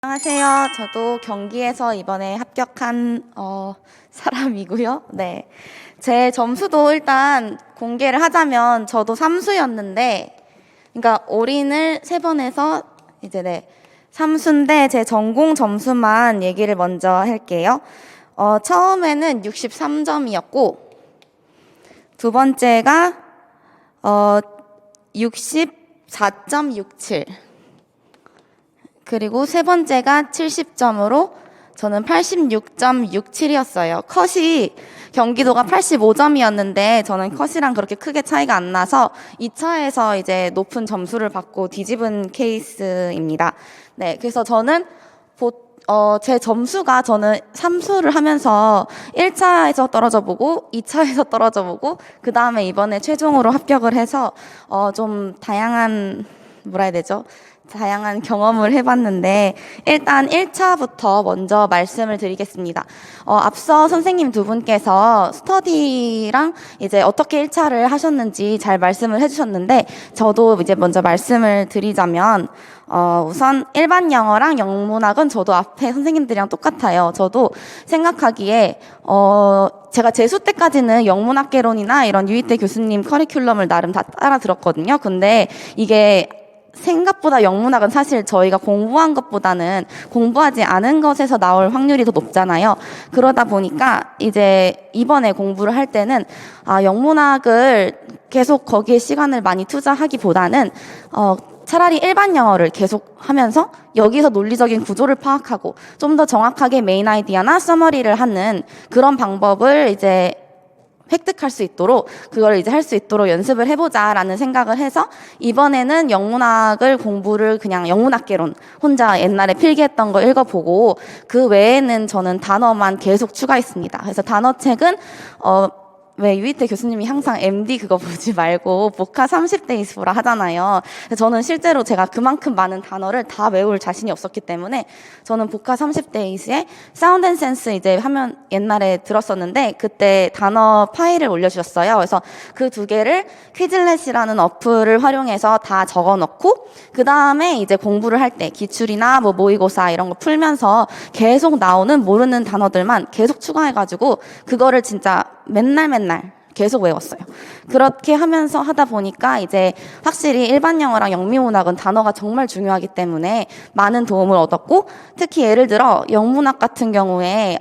안녕하세요. 저도 경기에서 이번에 합격한 사람이고요. 네. 제 점수도 일단 공개를 하자면 저도 삼수였는데, 그러니까 올인을 3번 해서 이제 네. 삼수인데 제 전공 점수만 얘기를 먼저 할게요. 처음에는 63점이었고, 두 번째가 64.67. 그리고 세 번째가 70점으로 저는 86.67이었어요. 컷이 경기도가 85점이었는데 저는 컷이랑 그렇게 크게 차이가 안 나서 2차에서 이제 높은 점수를 받고 뒤집은 케이스입니다. 네, 그래서 저는 제 점수가 저는 삼수를 하면서 1차에서 떨어져 보고 2차에서 떨어져 보고 그 다음에 이번에 최종으로 합격을 해서 좀 다양한 뭐라 해야 되죠? 다양한 경험을 해봤는데 일단 1차부터 먼저 말씀을 드리겠습니다. 앞서 선생님 두 분께서 스터디랑 이제 어떻게 1차를 하셨는지 잘 말씀을 해주셨는데 저도 이제 먼저 말씀을 드리자면 우선 일반 영어랑 영문학은 저도 앞에 선생님들이랑 똑같아요. 저도 생각하기에 제가 재수 때까지는 영문학개론이나 이런 유이태 교수님 커리큘럼을 나름 다 따라 들었거든요. 근데 이게 생각보다 영문학은 사실 저희가 공부한 것보다는 공부하지 않은 것에서 나올 확률이 더 높잖아요. 그러다 보니까 이제 이번에 공부를 할 때는 영문학을 계속 거기에 시간을 많이 투자하기보다는 차라리 일반 영어를 계속 하면서 여기서 논리적인 구조를 파악하고 좀 더 정확하게 메인 아이디어나 서머리를 하는 그런 방법을 이제 획득할 수 있도록 그걸 이제 할 수 있도록 연습을 해보자라는 생각을 해서 이번에는 영문학을 공부를 그냥 영문학개론 혼자 옛날에 필기했던 거 읽어보고 그 외에는 저는 단어만 계속 추가했습니다. 그래서 단어책은 왜 유이태 교수님이 항상 MD 그거 보지 말고 보카 30days 보라 하잖아요. 저는 실제로 제가 그만큼 많은 단어를 다 외울 자신이 없었기 때문에 저는 보카 30days에 사운드 앤 센스 이제 하면 옛날에 들었었는데 그때 단어 파일을 올려주셨어요. 그래서 그 두 개를 퀴즐렛이라는 어플을 활용해서 다 적어 넣고 그 다음에 이제 공부를 할 때 기출이나 뭐 모의고사 이런 거 풀면서 계속 나오는 모르는 단어들만 계속 추가해가지고 그거를 진짜 맨날 계속 외웠어요. 그렇게 하면서 하다 보니까 이제 확실히 일반 영어랑 영미문학은 단어가 정말 중요하기 때문에 많은 도움을 얻었고 특히 예를 들어 영문학 같은 경우에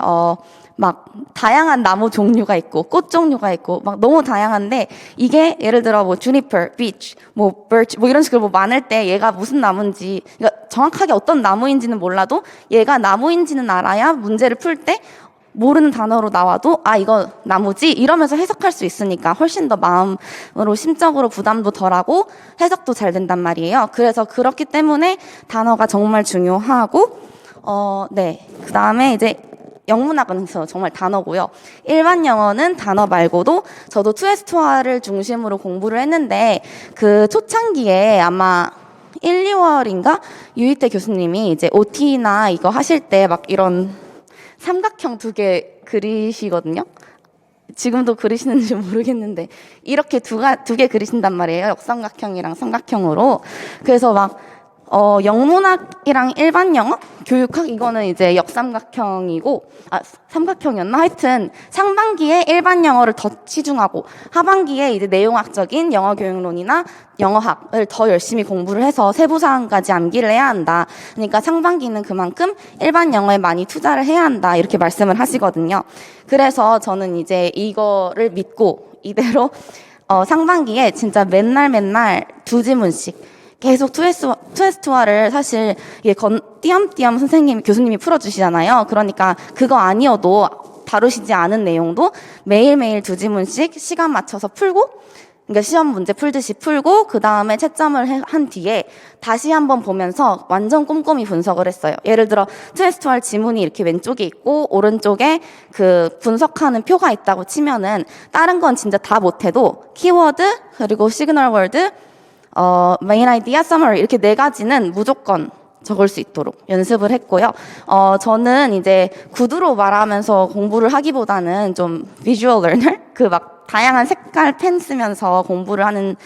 막 다양한 나무 종류가 있고 꽃 종류가 있고 막 너무 다양한데 이게 예를 들어 뭐 juniper, beech, 뭐 birch 뭐 이런 식으로 뭐 많을 때 얘가 무슨 나무인지 그러니까 정확하게 어떤 나무인지는 몰라도 얘가 나무인지는 알아야 문제를 풀 때 모르는 단어로 나와도 이거 나무지 이러면서 해석할 수 있으니까 훨씬 더 마음으로 심적으로 부담도 덜하고 해석도 잘 된단 말이에요. 그래서 그렇기 때문에 단어가 정말 중요하고 네. 그다음에 이제 영문학은 정말 단어고요. 일반 영어는 단어 말고도 저도 2S2R을 중심으로 공부를 했는데 그 초창기에 아마 1, 2월인가 유이태 교수님이 이제 OT나 이거 하실 때 막 이런 삼각형 2개 그리시거든요. 지금도 그리시는지 모르겠는데 이렇게 두 개 그리신단 말이에요. 역삼각형이랑 삼각형으로. 그래서 막 영문학이랑 일반 영어, 교육학 이거는 이제 역삼각형이고 삼각형이었나? 하여튼 상반기에 일반 영어를 더 치중하고 하반기에 이제 내용학적인 영어 교육론이나 영어학을 더 열심히 공부를 해서 세부 사항까지 암기를 해야 한다. 그러니까 상반기는 그만큼 일반 영어에 많이 투자를 해야 한다. 이렇게 말씀을 하시거든요. 그래서 저는 이제 이거를 믿고 이대로 상반기에 진짜 맨날 두 지문씩 계속 2S2R을 사실 이게 띄엄띄엄 교수님이 풀어주시잖아요. 그러니까 그거 아니어도 다루시지 않은 내용도 매일매일 두 지문씩 시간 맞춰서 풀고 그러니까 시험 문제 풀듯이 풀고 그 다음에 채점을 한 뒤에 다시 한번 보면서 완전 꼼꼼히 분석을 했어요. 예를 들어 2S2R 지문이 이렇게 왼쪽에 있고 오른쪽에 그 분석하는 표가 있다고 치면은 다른 건 진짜 다 못해도 키워드 그리고 시그널 월드 메인 아이디어, 서머리 이렇게 4가지는 무조건 적을 수 있도록 연습을 했고요. 저는 이제 구두로 말하면서 공부를 하기보다는 좀 비주얼 러너 그 막 다양한 색깔 펜 쓰면서 공부를 하는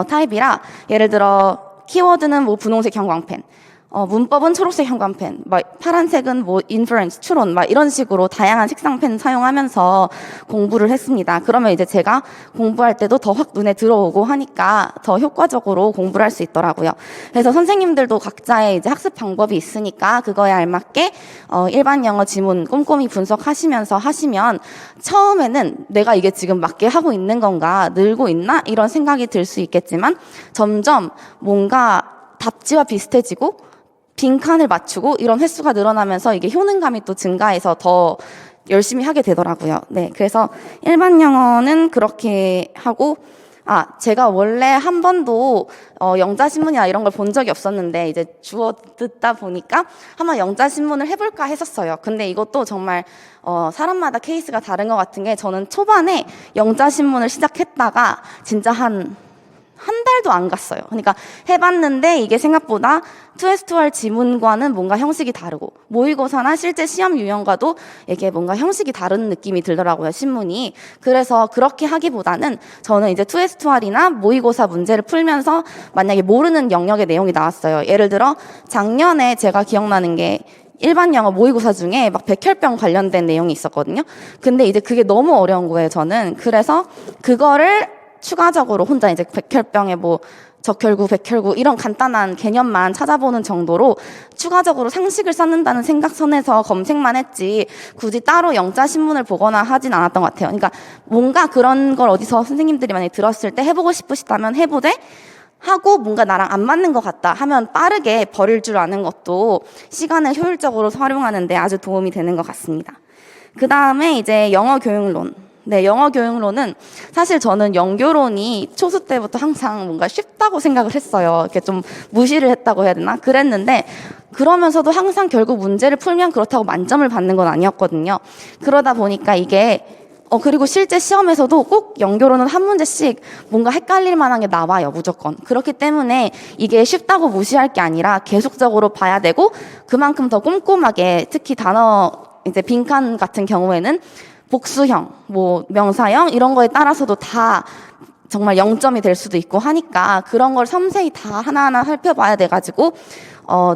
타입이라 예를 들어 키워드는 뭐 분홍색 형광펜 문법은 초록색 형광펜, 파란색은 인퍼런스, 추론, 이런 식으로 다양한 색상펜 사용하면서 공부를 했습니다. 그러면 이제 제가 공부할 때도 더 확 눈에 들어오고 하니까 더 효과적으로 공부를 할 수 있더라고요. 그래서 선생님들도 각자의 이제 학습 방법이 있으니까 그거에 알맞게 일반 영어 지문 꼼꼼히 분석하시면서 하시면 처음에는 내가 이게 지금 맞게 하고 있는 건가, 늘고 있나? 이런 생각이 들 수 있겠지만 점점 뭔가 답지와 비슷해지고 빈칸을 맞추고 이런 횟수가 늘어나면서 이게 효능감이 또 증가해서 더 열심히 하게 되더라고요. 네, 그래서 일반 영어는 그렇게 하고, 제가 원래 한 번도 영자신문이나 이런 걸 본 적이 없었는데 이제 주워 듣다 보니까 한번 영자신문을 해볼까 했었어요. 근데 이것도 정말 사람마다 케이스가 다른 것 같은 게, 저는 초반에 영자신문을 시작했다가 진짜 한 달도 안 갔어요. 그러니까 해봤는데 이게 생각보다 2S2R 지문과는 뭔가 형식이 다르고, 모의고사나 실제 시험 유형과도 이게 뭔가 형식이 다른 느낌이 들더라고요, 신문이. 그래서 그렇게 하기보다는 저는 이제 2S2R이나 모의고사 문제를 풀면서 만약에 모르는 영역의 내용이 나왔어요. 예를 들어 작년에 제가 기억나는 게 일반 영어 모의고사 중에 백혈병 관련된 내용이 있었거든요. 근데 이제 그게 너무 어려운 거예요, 저는. 그래서 그거를 추가적으로 혼자 이제 백혈병의 적혈구, 백혈구 이런 간단한 개념만 찾아보는 정도로 추가적으로 상식을 쌓는다는 생각선에서 검색만 했지 굳이 따로 영자신문을 보거나 하진 않았던 것 같아요. 그러니까 뭔가 그런 걸 어디서 선생님들이 만약에 들었을 때 해보고 싶으시다면 해보되, 하고 뭔가 나랑 안 맞는 것 같다 하면 빠르게 버릴 줄 아는 것도 시간을 효율적으로 활용하는 데 아주 도움이 되는 것 같습니다. 그 다음에 이제 영어 교육론. 네, 영어 교육론은 사실 저는 영교론이 초수 때부터 항상 뭔가 쉽다고 생각을 했어요. 이렇게 좀 무시를 했다고 해야 되나? 그랬는데 그러면서도 항상 결국 문제를 풀면 그렇다고 만점을 받는 건 아니었거든요. 그러다 보니까 이게 그리고 실제 시험에서도 꼭 영교론은 한 문제씩 뭔가 헷갈릴 만한 게 나와요, 무조건. 그렇기 때문에 이게 쉽다고 무시할 게 아니라 계속적으로 봐야 되고, 그만큼 더 꼼꼼하게, 특히 단어 이제 빈칸 같은 경우에는 복수형, 명사형 이런 거에 따라서도 다 정말 0점이 될 수도 있고 하니까 그런 걸 섬세히 다 하나하나 살펴봐야 돼가지고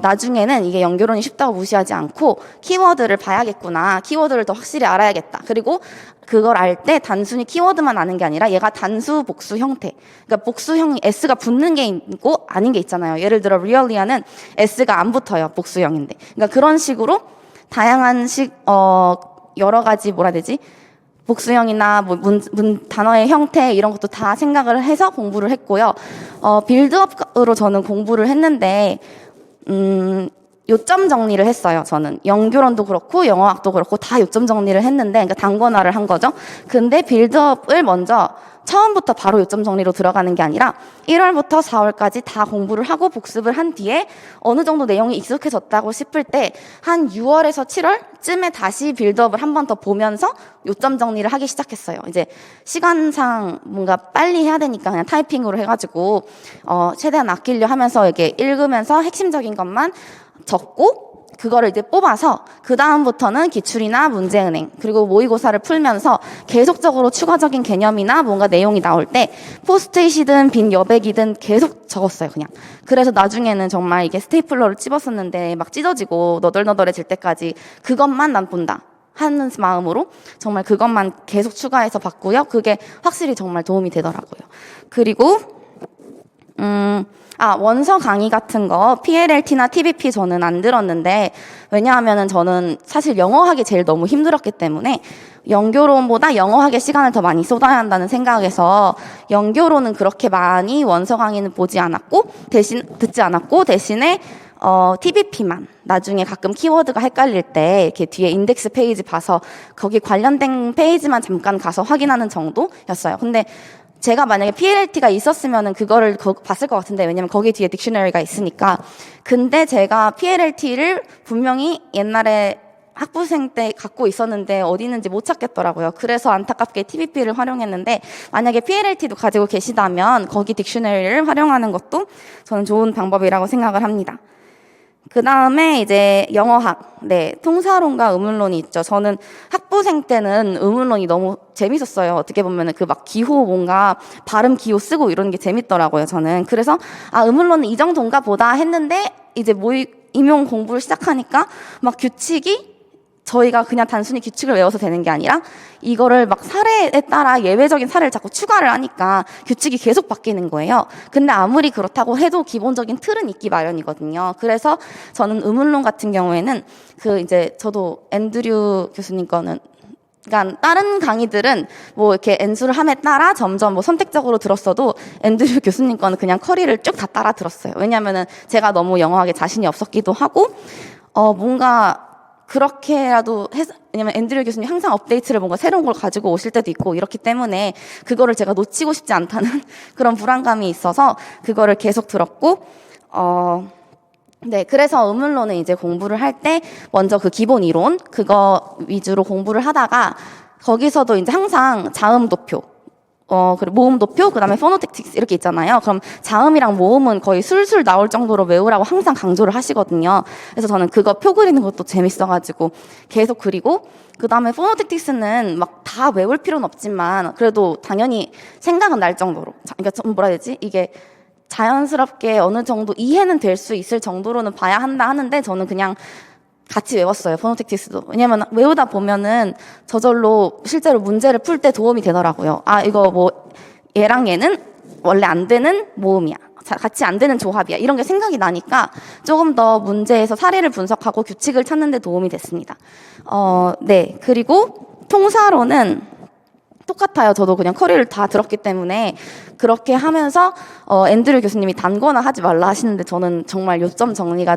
나중에는 이게 영교론이 쉽다고 무시하지 않고 키워드를 봐야겠구나, 키워드를 더 확실히 알아야겠다. 그리고 그걸 알 때 단순히 키워드만 아는 게 아니라 얘가 단수, 복수 형태, 그러니까 복수형이 S가 붙는 게 있고 아닌 게 있잖아요. 예를 들어 really는 S가 안 붙어요, 복수형인데. 그러니까 그런 식으로 다양한 여러 가지 복수형이나 단어의 형태 이런 것도 다 생각을 해서 공부를 했고요. 빌드업으로 저는 공부를 했는데 요점 정리를 했어요. 저는 영교론도 그렇고 영어학도 그렇고 다 요점 정리를 했는데, 그러니까 단권화를 한 거죠. 근데 빌드업을 먼저 처음부터 바로 요점 정리로 들어가는 게 아니라 1월부터 4월까지 다 공부를 하고 복습을 한 뒤에 어느 정도 내용이 익숙해졌다고 싶을 때 한 6월에서 7월쯤에 다시 빌드업을 한 번 더 보면서 요점 정리를 하기 시작했어요. 이제 시간상 뭔가 빨리 해야 되니까 그냥 타이핑으로 해가지고 최대한 아끼려 하면서 이렇게 읽으면서 핵심적인 것만 적고, 그거를 이제 뽑아서 그 다음부터는 기출이나 문제은행 그리고 모의고사를 풀면서 계속적으로 추가적인 개념이나 뭔가 내용이 나올 때 포스트잇이든 빈 여백이든 계속 적었어요, 그냥. 그래서 나중에는 정말 이게 스테이플러를 찝었었는데 막 찢어지고 너덜너덜해질 때까지 그것만 난 본다 하는 마음으로 정말 그것만 계속 추가해서 봤고요. 그게 확실히 정말 도움이 되더라고요. 그리고 원서 강의 같은 거 PLLT나 TBP 저는 안 들었는데, 왜냐하면은 저는 사실 영어학이 제일 너무 힘들었기 때문에 영교론보다 영어학에 시간을 더 많이 쏟아야 한다는 생각에서 영교론은 그렇게 많이 원서 강의는 보지 않았고 듣지 않았고 대신에 TBP만 나중에 가끔 키워드가 헷갈릴 때 이렇게 뒤에 인덱스 페이지 봐서 거기 관련된 페이지만 잠깐 가서 확인하는 정도였어요. 근데 제가 만약에 PLLT가 있었으면은 그거를 봤을 것 같은데, 왜냐면 거기 뒤에 딕셔너리가 있으니까. 근데 제가 PLLT를 분명히 옛날에 학부생 때 갖고 있었는데 어디 있는지 못 찾겠더라고요. 그래서 안타깝게 TBP를 활용했는데, 만약에 PLLT도 가지고 계시다면 거기 딕셔너리를 활용하는 것도 저는 좋은 방법이라고 생각을 합니다. 그 다음에 이제 영어학, 통사론과 의문론이 있죠. 저는 학부생 때는 의문론이 너무 재밌었어요. 어떻게 보면은 기호 뭔가 발음 기호 쓰고 이러는 게 재밌더라고요, 저는. 그래서 의문론은 이 정도인가 보다 했는데 이제 임용 공부를 시작하니까 막 규칙이 저희가 그냥 단순히 규칙을 외워서 되는 게 아니라 이거를 막 사례에 따라 예외적인 사례를 자꾸 추가를 하니까 규칙이 계속 바뀌는 거예요. 근데 아무리 그렇다고 해도 기본적인 틀은 있기 마련이거든요. 그래서 저는 의문론 같은 경우에는 이제 저도 앤드류 교수님 거는 그러니까 다른 강의들은 뭐 이렇게 엔수를 함에 따라 점점 뭐 선택적으로 들었어도 앤드류 교수님 거는 그냥 커리를 쭉 다 따라 들었어요. 왜냐면은 제가 너무 영어학에 자신이 없었기도 하고 뭔가 그렇게라도 해서, 왜냐면 앤드류 교수님 항상 업데이트를 뭔가 새로운 걸 가지고 오실 때도 있고 이렇기 때문에 그거를 제가 놓치고 싶지 않다는 그런 불안감이 있어서 그거를 계속 들었고 네, 그래서 의문론은 이제 공부를 할 때 먼저 그 기본 이론 그거 위주로 공부를 하다가 거기서도 이제 항상 자음 도표 그리고 모음 도표, 그 다음에 포노텍틱스 이렇게 있잖아요. 그럼 자음이랑 모음은 거의 술술 나올 정도로 외우라고 항상 강조를 하시거든요. 그래서 저는 그거 표 그리는 것도 재밌어가지고 계속 그리고, 그 다음에 포노텍틱스는 막 다 외울 필요는 없지만 그래도 당연히 생각은 날 정도로. 그러니까 좀 뭐라 해야 되지? 이게 자연스럽게 어느 정도 이해는 될 수 있을 정도로는 봐야 한다 하는데 저는 그냥 같이 외웠어요. 포노텍틱스도. 왜냐면 외우다 보면은 저절로 실제로 문제를 풀 때 도움이 되더라고요. 아, 이거 뭐 얘랑 얘는 원래 안 되는 모음이야. 같이 안 되는 조합이야. 이런 게 생각이 나니까 조금 더 문제에서 사례를 분석하고 규칙을 찾는 데 도움이 됐습니다. 네. 그리고 통사로는 똑같아요. 저도 그냥 커리를 다 들었기 때문에 그렇게 하면서 앤드류 교수님이 단거나 하지 말라 하시는데 저는 정말 요점 정리가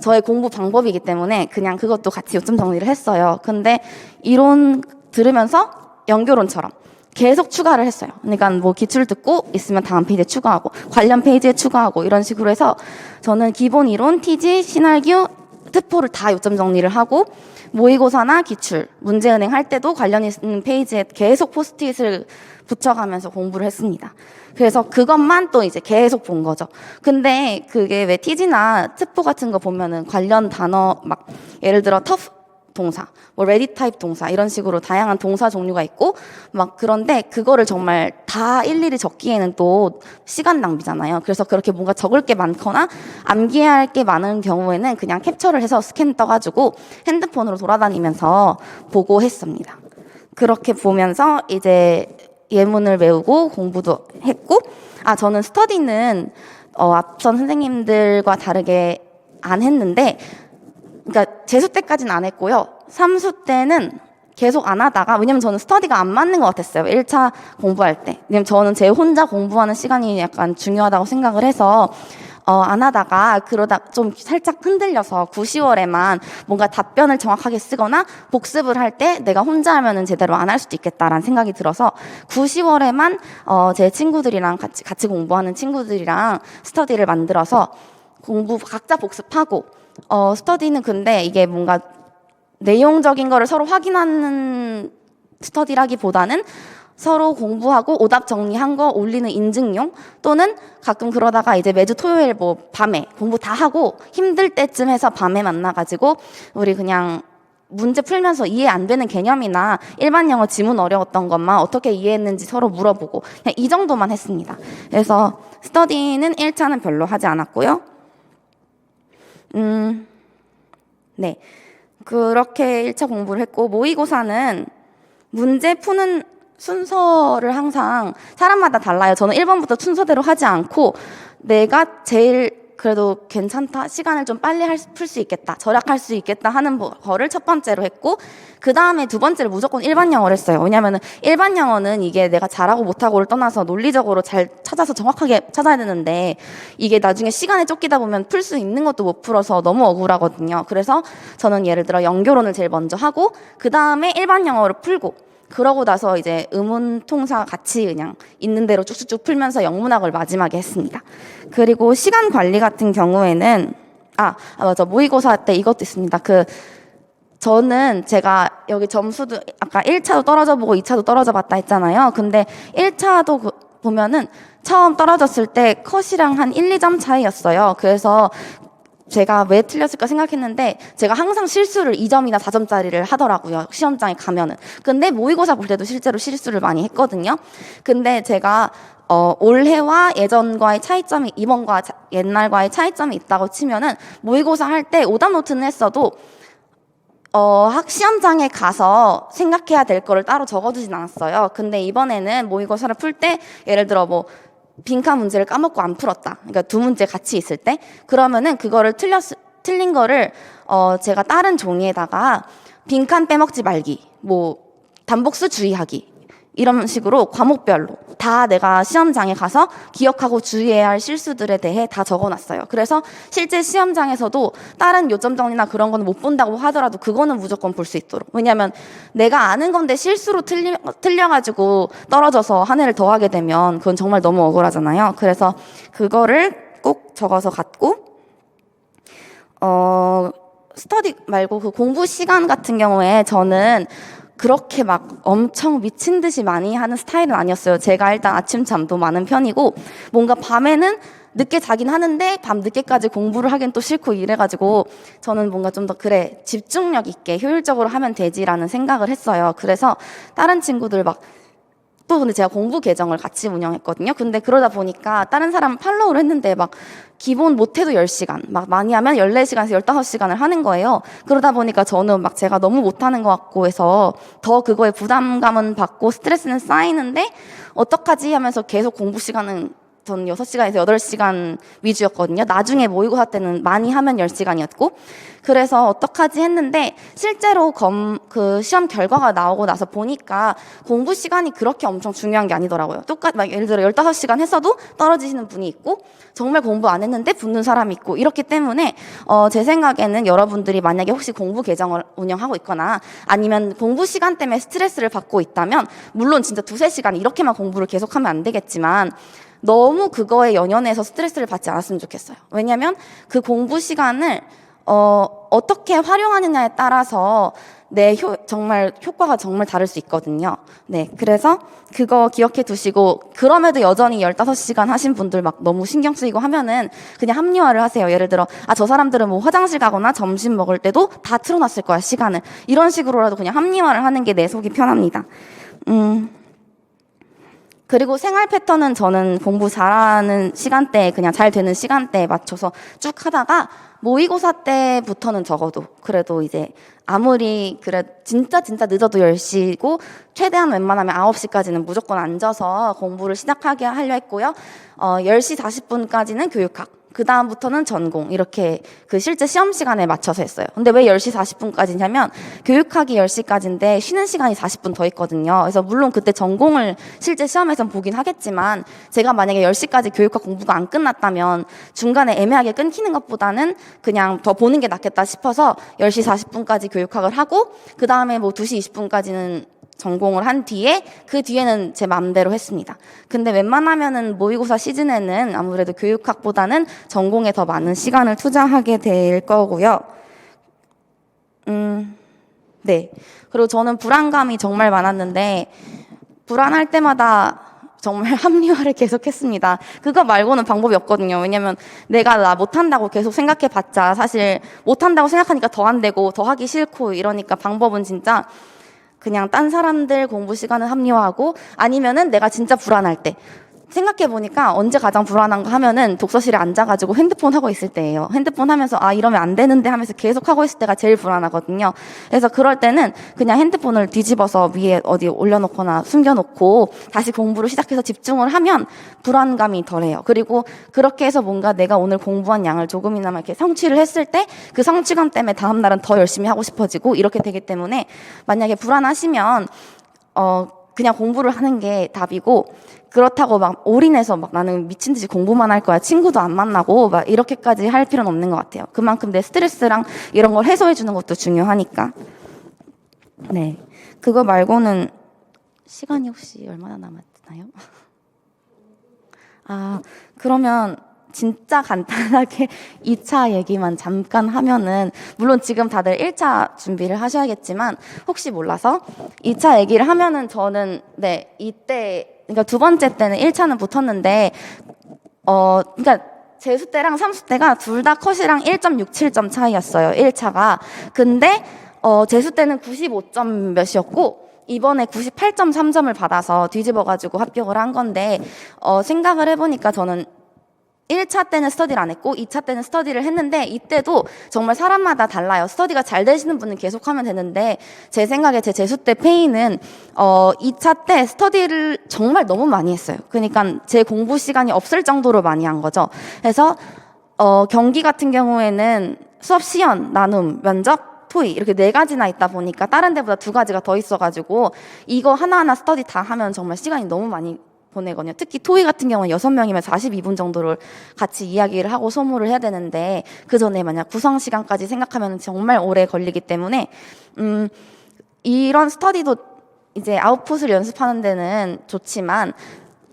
저의 공부 방법이기 때문에 그냥 그것도 같이 요점 정리를 했어요. 근데 이론 들으면서 연결론처럼 계속 추가를 했어요. 그러니까 뭐 기출 듣고 있으면 다음 페이지에 추가하고 관련 페이지에 추가하고 이런 식으로 해서 저는 기본 이론, TG, 시날규, 특포를 다 요점 정리를 하고 모의고사나 기출, 문제은행 할 때도 관련 있는 페이지에 계속 포스트잇을 붙여가면서 공부를 했습니다. 그래서 그것만 또 이제 계속 본 거죠. 근데 그게 왜 TG나 특포 같은 거 보면은 관련 단어 막 예를 들어 터프 동사, 뭐 ready 타입 동사 이런 식으로 다양한 동사 종류가 있고 막 그런데 그거를 정말 다 일일이 적기에는 또 시간 낭비잖아요. 그래서 그렇게 뭔가 적을 게 많거나 암기해야 할 게 많은 경우에는 그냥 캡처를 해서 스캔 떠가지고 핸드폰으로 돌아다니면서 보고 했습니다. 그렇게 보면서 이제 예문을 외우고 공부도 했고, 저는 스터디는 앞선 선생님들과 다르게 안 했는데, 그러니까 재수 때까지는 안 했고요. 삼수 때는 계속 안 하다가, 왜냐면 저는 스터디가 안 맞는 것 같았어요. 1차 공부할 때. 왜냐면 저는 제 혼자 공부하는 시간이 약간 중요하다고 생각을 해서 안 하다가 그러다 좀 살짝 흔들려서 9, 10월에만 뭔가 답변을 정확하게 쓰거나 복습을 할 때 내가 혼자 하면은 제대로 안 할 수도 있겠다라는 생각이 들어서 9, 10월에만 제 친구들이랑 같이 공부하는 친구들이랑 스터디를 만들어서 각자 복습하고 스터디는 근데 이게 뭔가 내용적인 거를 서로 확인하는 스터디라기보다는 서로 공부하고 오답 정리한 거 올리는 인증용, 또는 가끔 그러다가 이제 매주 토요일 뭐 밤에 공부 다 하고 힘들 때쯤 해서 밤에 만나가지고 우리 그냥 문제 풀면서 이해 안 되는 개념이나 일반 영어 지문 어려웠던 것만 어떻게 이해했는지 서로 물어보고 그냥 이 정도만 했습니다. 그래서 스터디는 1차는 별로 하지 않았고요. 네. 그렇게 1차 공부를 했고, 모의고사는 문제 푸는 순서를 항상 사람마다 달라요. 저는 1번부터 순서대로 하지 않고 내가 제일 그래도 괜찮다, 시간을 좀 빨리 풀 수 있겠다, 절약할 수 있겠다 하는 거를 첫 번째로 했고, 그 다음에 두 번째를 무조건 일반 영어를 했어요. 왜냐면은 일반 영어는 이게 내가 잘하고 못하고를 떠나서 논리적으로 잘 찾아서 정확하게 찾아야 되는데 이게 나중에 시간에 쫓기다 보면 풀 수 있는 것도 못 풀어서 너무 억울하거든요. 그래서 저는 예를 들어 연결론을 제일 먼저 하고 그 다음에 일반 영어를 풀고, 그러고 나서 이제 의문 통사 같이 그냥 있는 대로 쭉쭉쭉 풀면서 영문학을 마지막에 했습니다. 그리고 시간 관리 같은 경우에는 맞아, 모의고사 때 이것도 있습니다. 저는 제가 여기 점수도 아까 1차도 떨어져 보고 2차도 떨어져 봤다 했잖아요. 근데 1차도 보면은 처음 떨어졌을 때 컷이랑 한 1, 2점 차이였어요. 그래서 제가 왜 틀렸을까 생각했는데 제가 항상 실수를 2점이나 4점짜리를 하더라고요. 시험장에 가면은. 근데 모의고사 볼 때도 실제로 실수를 많이 했거든요. 근데 제가 올해와 예전과의 차이점이 이번과 옛날과의 차이점이 있다고 치면은 모의고사 할 때 오답 노트는 했어도 시험장에 가서 생각해야 될 거를 따로 적어두진 않았어요. 근데 이번에는 모의고사를 풀 때 예를 들어 뭐 빈칸 문제를 까먹고 안 풀었다. 그러니까 두 문제 같이 있을 때 그러면은 그거를 틀린 거를 제가 다른 종이에다가 빈칸 빼먹지 말기, 뭐 단복수 주의하기 이런 식으로 과목별로 다 내가 시험장에 가서 기억하고 주의해야 할 실수들에 대해 다 적어놨어요. 그래서 실제 시험장에서도 다른 요점 정리나 그런 거는 못 본다고 하더라도 그거는 무조건 볼 수 있도록. 왜냐하면 내가 아는 건데 실수로 틀려가지고 떨어져서 한 해를 더 하게 되면 그건 정말 너무 억울하잖아요. 그래서 그거를 꼭 적어서 갖고 스터디 말고 그 공부 시간 같은 경우에 저는 그렇게 막 엄청 미친 듯이 많이 하는 스타일은 아니었어요. 제가 일단 아침 잠도 많은 편이고 뭔가 밤에는 늦게 자긴 하는데 밤 늦게까지 공부를 하긴 또 싫고 이래가지고 저는 뭔가 좀 더 그래 집중력 있게 효율적으로 하면 되지라는 생각을 했어요. 그래서 다른 친구들 막 또 근데 제가 공부 계정을 같이 운영했거든요. 근데 그러다 보니까 다른 사람 팔로우를 했는데 막 기본 못해도 10시간, 막 많이 하면 14시간에서 15시간을 하는 거예요. 그러다 보니까 저는 막 제가 너무 못하는 것 같고 해서 더 그거에 부담감은 받고 스트레스는 쌓이는데 어떡하지 하면서 계속 공부 시간은 저는 6시간에서 8시간 위주였거든요. 나중에 모의고사 때는 많이 하면 10시간이었고. 그래서 어떡하지 했는데 실제로 그 시험 결과가 나오고 나서 보니까 공부 시간이 그렇게 엄청 중요한 게 아니더라고요. 막 예를 들어 15시간 했어도 떨어지시는 분이 있고 정말 공부 안 했는데 붙는 사람이 있고 이렇기 때문에 제 생각에는 여러분들이 만약에 혹시 공부 계정을 운영하고 있거나 아니면 공부 시간 때문에 스트레스를 받고 있다면 물론 진짜 2-3시간 이렇게만 공부를 계속하면 안 되겠지만 너무 그거에 연연해서 스트레스를 받지 않았으면 좋겠어요. 왜냐하면 그 공부 시간을 어떻게 활용하느냐에 따라서 정말 효과가 정말 다를 수 있거든요. 네, 그래서 그거 기억해 두시고 그럼에도 여전히 15시간 하신 분들 막 너무 신경 쓰이고 하면은 그냥 합리화를 하세요. 예를 들어 저 사람들은 뭐 화장실 가거나 점심 먹을 때도 다 틀어놨을 거야 시간을. 이런 식으로라도 그냥 합리화를 하는 게 내 속이 편합니다. 그리고 생활 패턴은 저는 공부 잘하는 시간대에 그냥 잘 되는 시간대에 맞춰서 쭉 하다가 모의고사 때부터는 적어도 그래도 이제 아무리 진짜 늦어도 10시고 최대한 웬만하면 9시까지는 무조건 앉아서 공부를 시작하게 하려 했고요. 10시 40분까지는 교육학, 그 다음부터는 전공 이렇게 그 실제 시험 시간에 맞춰서 했어요. 근데 왜 10시 40분까지냐면 교육학이 10시까지인데 쉬는 시간이 40분 더 있거든요. 그래서 물론 그때 전공을 실제 시험에선 보긴 하겠지만 제가 만약에 10시까지 교육학 공부가 안 끝났다면 중간에 애매하게 끊기는 것보다는 그냥 더 보는 게 낫겠다 싶어서 10시 40분까지 교육학을 하고 그 다음에 뭐 2시 20분까지는 전공을 한 뒤에 그 뒤에는 제 마음대로 했습니다. 근데 웬만하면은 모의고사 시즌에는 아무래도 교육학보다는 전공에 더 많은 시간을 투자하게 될 거고요. 네. 그리고 저는 불안감이 정말 많았는데 불안할 때마다 정말 합리화를 계속했습니다. 그거 말고는 방법이 없거든요. 왜냐면 내가 나 못한다고 계속 생각해봤자 사실 못한다고 생각하니까 더 안 되고 더 하기 싫고 이러니까 방법은 진짜 그냥 딴 사람들 공부 시간을 합리화하고 아니면은 내가 진짜 불안할 때 생각해보니까 언제 가장 불안한가 하면은 독서실에 앉아가지고 핸드폰 하고 있을 때예요. 핸드폰 하면서 이러면 안 되는데 하면서 계속 하고 있을 때가 제일 불안하거든요. 그래서 그럴 때는 그냥 핸드폰을 뒤집어서 위에 어디 올려놓거나 숨겨놓고 다시 공부를 시작해서 집중을 하면 불안감이 덜해요. 그리고 그렇게 해서 뭔가 내가 오늘 공부한 양을 조금이나마 이렇게 성취를 했을 때 그 성취감 때문에 다음날은 더 열심히 하고 싶어지고 이렇게 되기 때문에 만약에 불안하시면 그냥 공부를 하는 게 답이고 그렇다고 막 올인해서 막 나는 미친 듯이 공부만 할 거야. 친구도 안 만나고 막 이렇게까지 할 필요는 없는 것 같아요. 그만큼 내 스트레스랑 이런 걸 해소해 주는 것도 중요하니까. 네. 그거 말고는 시간이 혹시 얼마나 남았나요? 그러면 진짜 간단하게 2차 얘기만 잠깐 하면은 물론 지금 다들 1차 준비를 하셔야겠지만 혹시 몰라서 2차 얘기를 하면은 저는 이때 그러니까 두 번째 때는 1차는 붙었는데 그러니까 재수 때랑 삼수 때가 둘 다 컷이랑 1.67점 차이였어요. 1차가. 근데 재수 때는 95점 몇이었고 이번에 98.3점을 받아서 뒤집어가지고 합격을 한 건데 생각을 해보니까 저는 1차 때는 스터디를 안 했고 2차 때는 스터디를 했는데 이때도 정말 사람마다 달라요. 스터디가 잘 되시는 분은 계속하면 되는데 제 생각에 제 재수 때 페이는 2차 때 스터디를 정말 너무 많이 했어요. 그러니까 제 공부 시간이 없을 정도로 많이 한 거죠. 그래서 경기 같은 경우에는 수업 시연, 나눔, 면접, 토익 이렇게 4가지나 있다 보니까 다른 데보다 2가지가 더 있어가지고 이거 하나하나 스터디 다 하면 정말 시간이 너무 많이 보내거든요. 특히 토익 같은 경우는 6명이면 42분 정도를 같이 이야기를 하고 소모를 해야 되는데 그 전에 만약 구성 시간까지 생각하면 정말 오래 걸리기 때문에 이런 스터디도 이제 아웃풋을 연습하는 데는 좋지만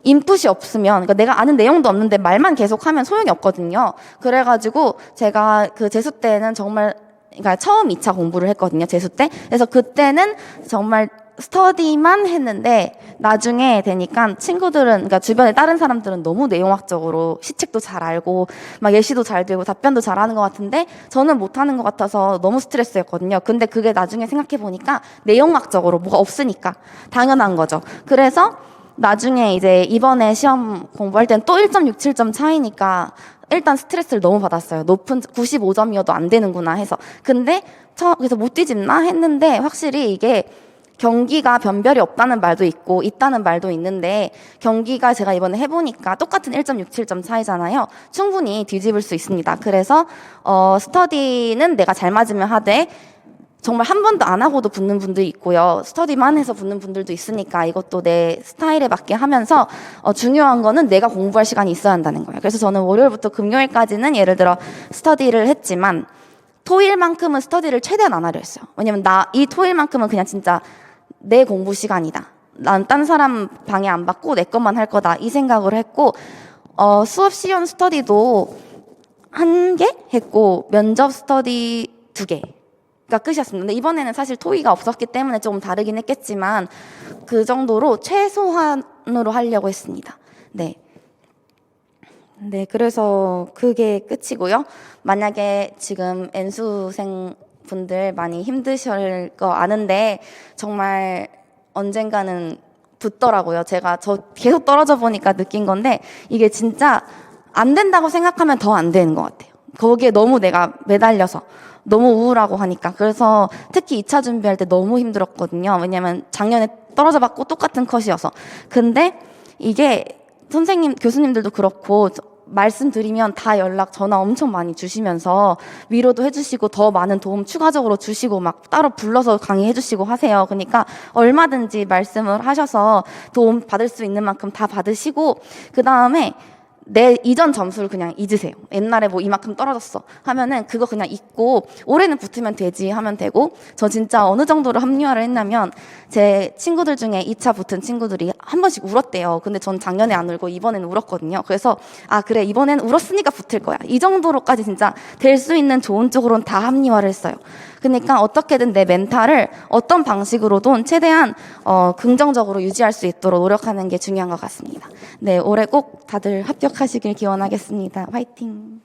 인풋이 없으면 그러니까 내가 아는 내용도 없는데 말만 계속하면 소용이 없거든요. 그래가지고 제가 그 재수 때는 정말 그러니까 처음 2차 공부를 했거든요. 재수 때. 그래서 그때는 정말 스터디만 했는데 나중에 되니까 친구들은 그러니까 주변에 다른 사람들은 너무 내용학적으로 시책도 잘 알고 막 예시도 잘 되고 답변도 잘하는 것 같은데 저는 못하는 것 같아서 너무 스트레스였거든요. 근데 그게 나중에 생각해 보니까 내용학적으로 뭐가 없으니까 당연한 거죠. 그래서 나중에 이제 이번에 시험 공부할 땐 또 1.67점 차이니까 일단 스트레스를 너무 받았어요. 높은 95점이어도 안 되는구나 해서. 근데 그래서 못 뒤집나 했는데 확실히 이게 경기가 변별이 없다는 말도 있고 있다는 말도 있는데 경기가 제가 이번에 해보니까 똑같은 1.67점 차이잖아요. 충분히 뒤집을 수 있습니다. 그래서 스터디는 내가 잘 맞으면 하되 정말 한 번도 안 하고도 붙는 분들이 있고요. 스터디만 해서 붙는 분들도 있으니까 이것도 내 스타일에 맞게 하면서 중요한 거는 내가 공부할 시간이 있어야 한다는 거예요. 그래서 저는 월요일부터 금요일까지는 예를 들어 스터디를 했지만 토일만큼은 스터디를 최대한 안 하려 했어요. 왜냐면 이 토일만큼은 그냥 진짜 내 공부 시간이다. 난 딴 사람 방해 안 받고 내 것만 할 거다. 이 생각으로 했고 수업 시연 스터디도 1개 했고 면접 스터디 2개가 끝이었습니다. 근데 이번에는 사실 토의가 없었기 때문에 조금 다르긴 했겠지만 그 정도로 최소한으로 하려고 했습니다. 네. 네, 그래서 그게 끝이고요. 만약에 지금 N수생 분들 많이 힘드실 거 아는데 정말 언젠가는 붙더라고요. 저 계속 떨어져 보니까 느낀 건데 이게 진짜 안 된다고 생각하면 더 안 되는 것 같아요. 거기에 너무 내가 매달려서 너무 우울하고 하니까. 그래서 특히 2차 준비할 때 너무 힘들었거든요. 왜냐면 작년에 떨어져 봤고 똑같은 컷이어서. 근데 이게 선생님, 교수님들도 그렇고 말씀드리면 다 전화 엄청 많이 주시면서 위로도 해주시고 더 많은 도움 추가적으로 주시고 막 따로 불러서 강의해주시고 하세요. 그러니까 얼마든지 말씀을 하셔서 도움 받을 수 있는 만큼 다 받으시고 그 다음에 내 이전 점수를 그냥 잊으세요. 옛날에 뭐 이만큼 떨어졌어 하면은 그거 그냥 잊고 올해는 붙으면 되지 하면 되고 저 진짜 어느 정도로 합리화를 했냐면 제 친구들 중에 2차 붙은 친구들이 한 번씩 울었대요. 근데 전 작년에 안 울고 이번에는 울었거든요. 그래서 그래 이번에는 울었으니까 붙을 거야. 이 정도로까지 진짜 될 수 있는 좋은 쪽으로는 다 합리화를 했어요. 그러니까 어떻게든 내 멘탈을 어떤 방식으로든 최대한 긍정적으로 유지할 수 있도록 노력하는 게 중요한 것 같습니다. 네, 올해 꼭 다들 합격하시길 기원하겠습니다. 화이팅!